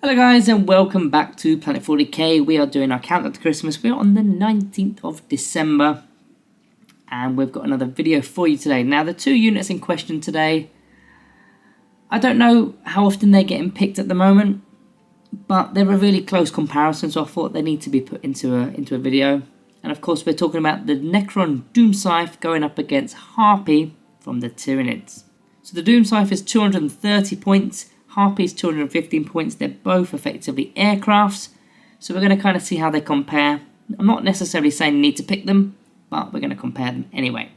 Hello guys and welcome back to Planet 40k. We are doing our countdown to Christmas. We are on the 19th of December and we've got another video for you today. Now the two units in question today, I don't know how often they're getting picked at the moment, but they're a really close comparison, so I thought they need to be put into a video. And of course we're talking about the Necron Doomscythe going up against Harpy from the Tyranids. So the Doomscythe is 230 points. Harpy is 215 points. They're both effectively aircrafts. So we're going to kind of see how they compare. I'm not necessarily saying you need to pick them, but we're going to compare them anyway.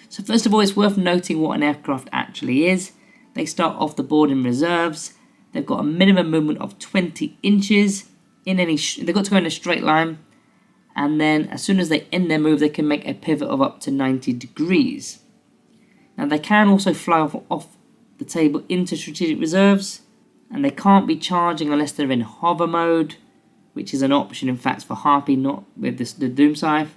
So first of all, it's worth noting what an aircraft actually is. They start off the board in reserves. They've got a minimum movement of 20 inches. They've got to go in a straight line. And then as soon as they end their move, they can make a pivot of up to 90 degrees. Now they can also fly off the table into strategic reserves, and they can't be charging unless they're in hover mode, which is an option in fact for Harpy, not with the Doomscythe.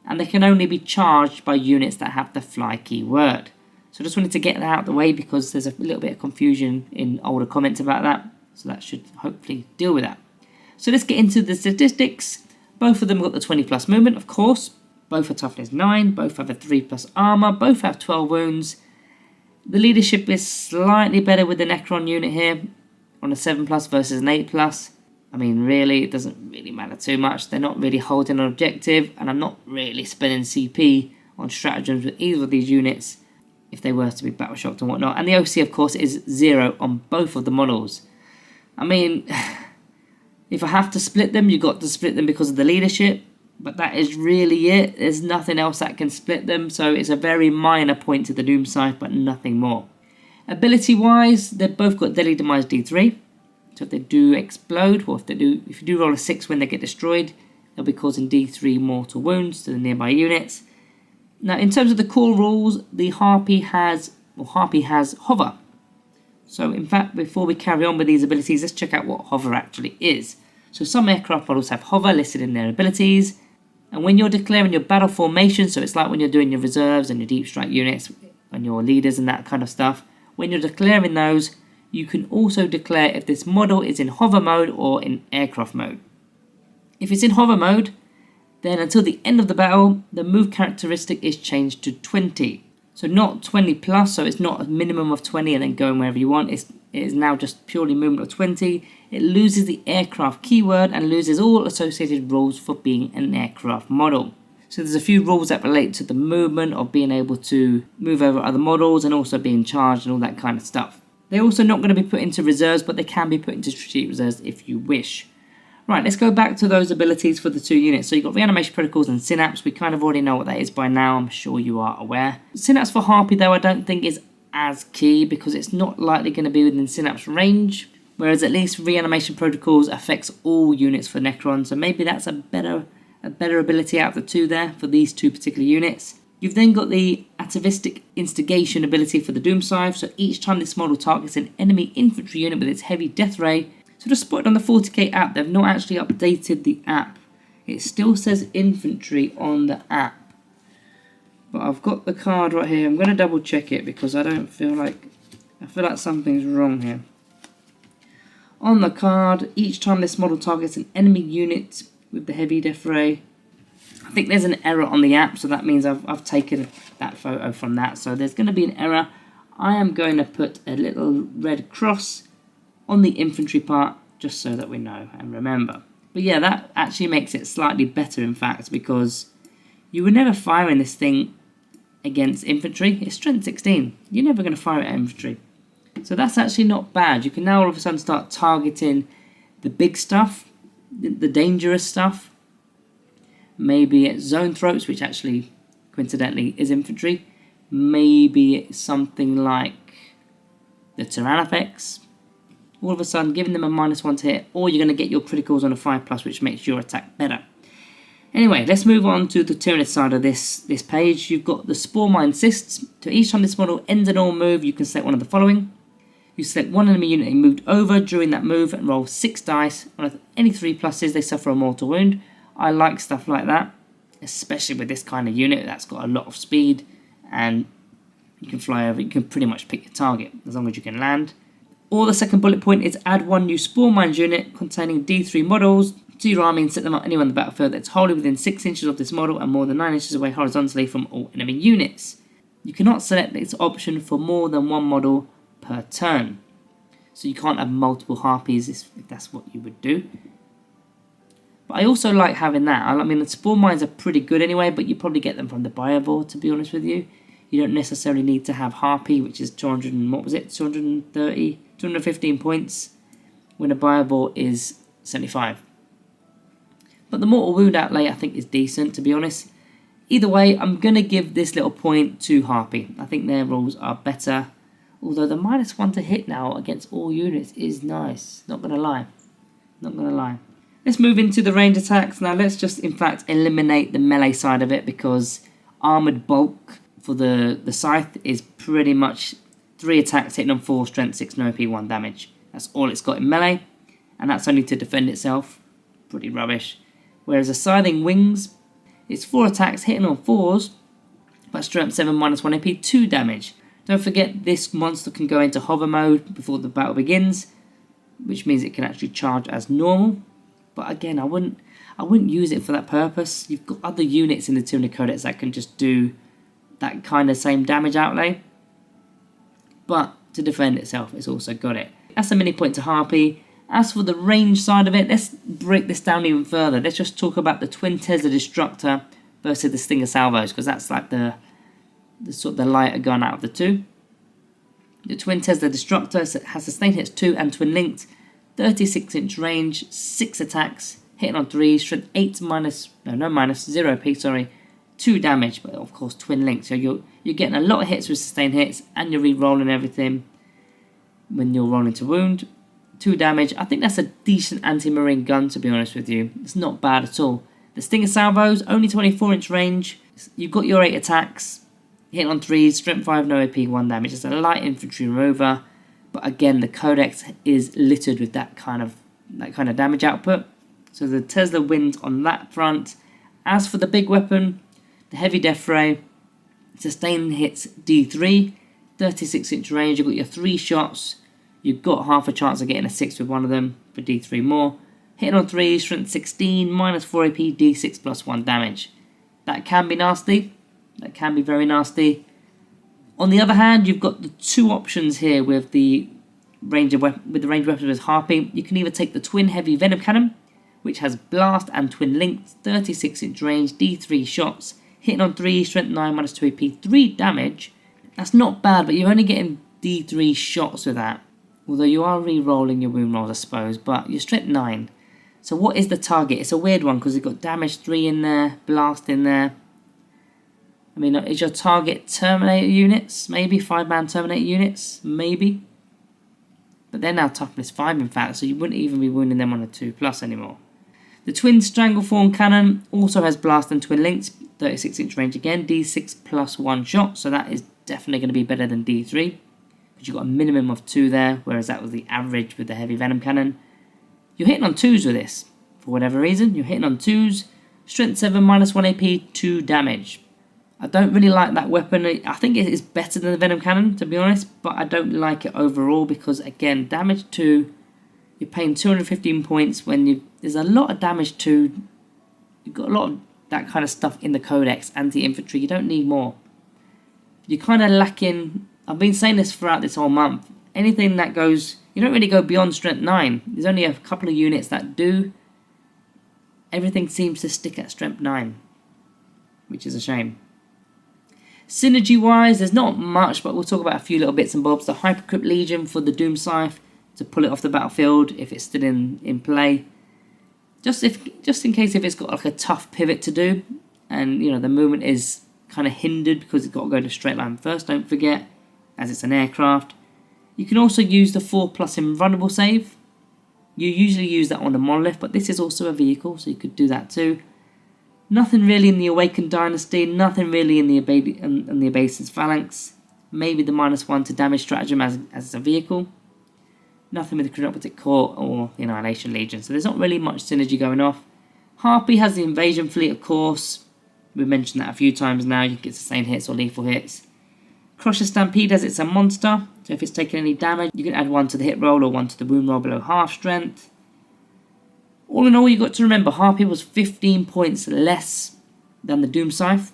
And they can only be charged by units that have the fly keyword. So I just wanted to get that out of the way because there's a little bit of confusion in older comments about that, so that should hopefully deal with that. So let's get into the statistics. Both of them got the 20 plus movement, of course. Both are toughness 9, both have a 3 plus armor, both have 12 wounds. The leadership is slightly better with the Necron unit here on a 7 plus versus an 8 plus. I mean, really, it doesn't really matter too much. They're not really holding an objective, and I'm not really spending CP on stratagems with either of these units if they were to be battle shocked and whatnot. And the OC, of course, is 0 on both of the models. I mean, if I have to split them, you've got to split them because of the leadership. But that is really it. There's nothing else that can split them, so it's a very minor point to the Doomscythe, but nothing more. Ability-wise, they've both got Deadly Demise D3. So if they do explode, or if you do roll a 6 when they get destroyed, they'll be causing D3 mortal wounds to the nearby units. Now, in terms of the core rules, the Harpy has hover. So in fact, before we carry on with these abilities, let's check out what hover actually is. So some aircraft models have hover listed in their abilities. And when you're declaring your battle formation, so it's like when you're doing your reserves and your deep strike units and your leaders and that kind of stuff, when you're declaring those, you can also declare if this model is in hover mode or in aircraft mode. If it's in hover mode, then until the end of the battle, the move characteristic is changed to 20. So not 20 plus, so it's not a minimum of 20 and then going wherever you want. It is now just purely movement of 20. It loses the aircraft keyword and loses all associated rules for being an aircraft model. So there's a few rules that relate to the movement of being able to move over other models and also being charged and all that kind of stuff. They're also not going to be put into reserves, but they can be put into strategic reserves if you wish. Right, let's go back to those abilities for the two units. So you've got Reanimation Protocols and Synapse. We kind of already know what that is by now. I'm sure you are aware. Synapse for Harpy, though, I don't think is as key because it's not likely going to be within Synapse range. Whereas at least Reanimation Protocols affects all units for Necron. So maybe that's a better ability out of the two there for these two particular units. You've then got the Atavistic Instigation ability for the Doomscythe. So each time this model targets an enemy infantry unit with its heavy death ray. So just spotted on the 40k app, they've not actually updated the app. It still says infantry on the app. But I've got the card right here. I'm going to double check it because I feel like something's wrong here. On the card, each time this model targets an enemy unit with the heavy death ray. I think there's an error on the app, so that means I've taken that photo from that. So there's going to be an error. I am going to put a little red cross on the infantry part, just so that we know and remember. But yeah, that actually makes it slightly better in fact, because you were never firing this thing against infantry. It's strength 16. You're never going to fire it at infantry. So that's actually not bad. You can now all of a sudden start targeting the big stuff, the dangerous stuff. Maybe it's zone throats, which actually coincidentally is infantry. Maybe it's something like the Tyranid. All of a sudden giving them a -1 to hit, or you're going to get your criticals on a 5 plus, which makes your attack better. Anyway, let's move on to the Tyranid side of this page. You've got the Spore Mine Cysts. So each time this model ends an all move, you can select one of the following. You select one enemy unit and moved over during that move and roll 6 dice. On any 3 pluses, they suffer a mortal wound. I like stuff like that, especially with this kind of unit that's got a lot of speed and you can fly over. You can pretty much pick your target as long as you can land. Or the second bullet point is add 1 new Spore Mines unit containing D3 models to your army and set them up anywhere on the battlefield that's wholly within 6 inches of this model and more than 9 inches away horizontally from all enemy units. You cannot select this option for more than 1 model per turn. So you can't have multiple Harpies if that's what you would do. But I also like having that. I mean, the Spore Mines are pretty good anyway, but you probably get them from the Biovore, to be honest with you. You don't necessarily need to have Harpy, which is 200 and what was it, 215 points, when a Biovore is 75. But the Mortal Wound outlay I think is decent, to be honest. Either way, I'm going to give this little point to Harpy. I think their rules are better. Although the -1 to hit now against all units is nice. Not going to lie. Not going to lie. Let's move into the range attacks. Now let's just in fact eliminate the melee side of it, because Armoured Bulk for the Scythe is pretty much 3 attacks hitting on 4, strength 6, no AP, 1 damage. That's all it's got in melee, and that's only to defend itself. Pretty rubbish. Whereas the Scything Wings, it's 4 attacks hitting on 4s, but strength 7, -1 AP, 2 damage. Don't forget this monster can go into hover mode before the battle begins, which means it can actually charge as normal. But again, I wouldn't use it for that purpose. You've got other units in the Tyranid Codex that can just do that kind of same damage outlay. But to defend itself, it's also got it. That's a mini point to Harpy. As for the range side of it, let's break this down even further. Let's just talk about the Twin Tesla Destructor versus the Stinger Salvos, because that's like the sort of the lighter gun out of the two. The Twin Tesla Destructor has sustained hits 2 and twin linked, 36-inch range, 6 attacks, hitting on 3, strength 8 0 P, 2 damage, but of course twin linked. So you're getting a lot of hits with sustained hits, and you're re-rolling everything when you're rolling to wound. 2 damage. I think that's a decent anti-marine gun, to be honest with you. It's not bad at all. The Stinger Salvos, only 24-inch range. You've got your 8 attacks, hitting on 3, strength 5, no AP, 1 damage. It's a light infantry remover, but again, the Codex is littered with that kind of damage output. So the Tesla wins on that front. As for the big weapon, the Heavy Death Ray, sustained hits D3, 36-inch range. You've got your 3 shots. You've got half a chance of getting a 6 with one of them for D3 more. Hitting on 3, strength 16, -4 AP, D6 plus 1 damage. That can be nasty. That can be very nasty. On the other hand, you've got the 2 options here with the range weapons with Harpy. You can either take the Twin Heavy Venom Cannon, which has blast and twin linked, 36-inch range, D3 shots, hitting on 3, strength 9, -2 AP, 3 damage. That's not bad, but you're only getting D3 shots with that. Although you are re-rolling your wound rolls, I suppose, but you're strength 9. So what is the target? It's a weird one because you've got damage 3 in there, blast in there. I mean, is your target Terminator units? Maybe 5-man Terminator units? Maybe. But they're now toughness 5 in fact, so you wouldn't even be wounding them on a 2+ anymore. The Twin Strangleform Cannon also has blast and twin links, 36-inch range again, D6 plus 1 shot, so that is definitely going to be better than D3. Because you've got a minimum of 2 there, whereas that was the average with the Heavy Venom Cannon. You're hitting on 2s with this, for whatever reason. You're hitting on 2s, strength 7, -1 AP, 2 damage. I don't really like that weapon. I think it is better than the Venom Cannon, to be honest, but I don't like it overall because, again, damage 2, you're paying 215 points when there's a lot of damage 2. You've got a lot of that kind of stuff in the Codex, anti-infantry. You don't need more. You're kind of lacking. I've been saying this throughout this whole month. Anything that goes, you don't really go beyond strength 9. There's only a couple of units that do. Everything seems to stick at strength 9, which is a shame. Synergy-wise, there's not much, but we'll talk about a few little bits and bobs. The Hypercrypt Legion for the Doomscythe to pull it off the battlefield if it's still in play. Just in case if it's got like a tough pivot to do, and the movement is kind of hindered because it's got to go to straight line first. Don't forget, as it's an aircraft. You can also use the 4+ invulnerable save. You usually use that on a monolith, but this is also a vehicle, so you could do that too. Nothing really in the Awakened Dynasty, nothing really in the Abasis Phalanx. Maybe the -1 to damage stratagem as a vehicle. Nothing with the Chronoptic Core or the Annihilation Legion, so there's not really much synergy going off. Harpy has the Invasion Fleet, of course. We've mentioned that a few times now. You can get sustained hits or lethal hits. Crusher Stampede, as it's a monster, so if it's taking any damage, you can add 1 to the hit roll or 1 to the wound roll below half strength. All in all, you've got to remember, Harpy was 15 points less than the Doomscythe,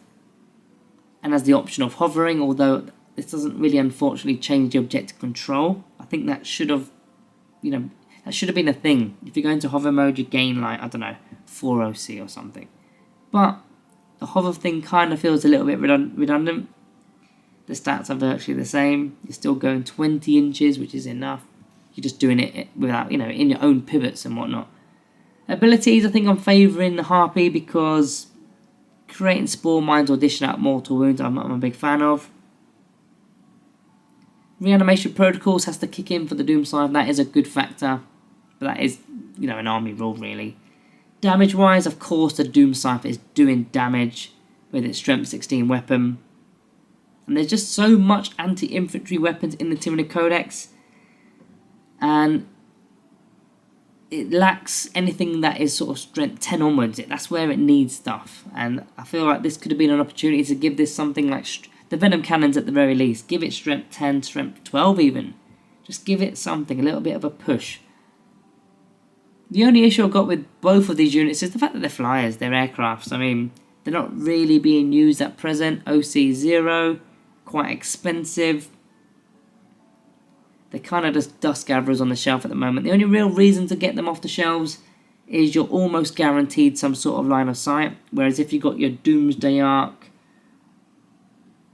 and has the option of hovering, although this doesn't really unfortunately change the objective control. I think that should have, that should have been a thing. If you go into hover mode, you gain like, I don't know, 4 OC or something. But the hover thing kind of feels a little bit redundant. The stats are virtually the same. You're still going 20 inches, which is enough. You're just doing it without, in your own pivots and whatnot. Abilities, I think I'm favouring the Harpy because creating Spore Mines or dishing out Mortal Wounds I'm a big fan of. Reanimation Protocols has to kick in for the Doomscythe. That is a good factor. But that is, an army rule really. Damage wise, of course, the Doomscythe is doing damage with its Strength 16 weapon. And there's just so much anti-infantry weapons in the Tyranid Codex. And it lacks anything that is sort of strength 10 onwards. That's where it needs stuff. And I feel like this could have been an opportunity to give this something like the Venom Cannons at the very least. Give it strength 10, strength 12 even. Just give it something, a little bit of a push. The only issue I've got with both of these units is the fact that they're flyers, they're aircrafts. I mean, they're not really being used at present. OC 0, quite expensive. They're kind of just dust gatherers on the shelf at the moment. The only real reason to get them off the shelves is you're almost guaranteed some sort of line of sight. Whereas if you've got your Doomsday Arc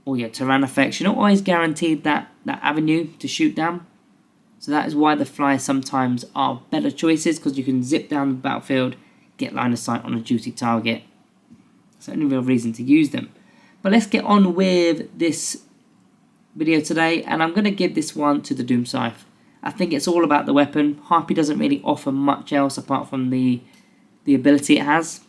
or your Tyrannifex, you're not always guaranteed that avenue to shoot down. So that is why the flyers sometimes are better choices, because you can zip down the battlefield, get line of sight on a juicy target. That's the only real reason to use them. But let's get on with this video today, and I'm going to give this one to the Doomscythe. I think it's all about the weapon. Harpy doesn't really offer much else apart from the ability it has.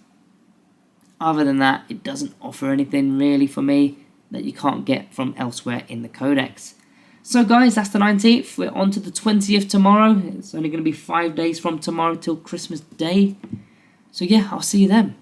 Other than that, it doesn't offer anything really for me that you can't get from elsewhere in the Codex. So guys, that's the 19th. We're on to the 20th tomorrow. It's only going to be 5 days from tomorrow till Christmas Day. So yeah, I'll see you then.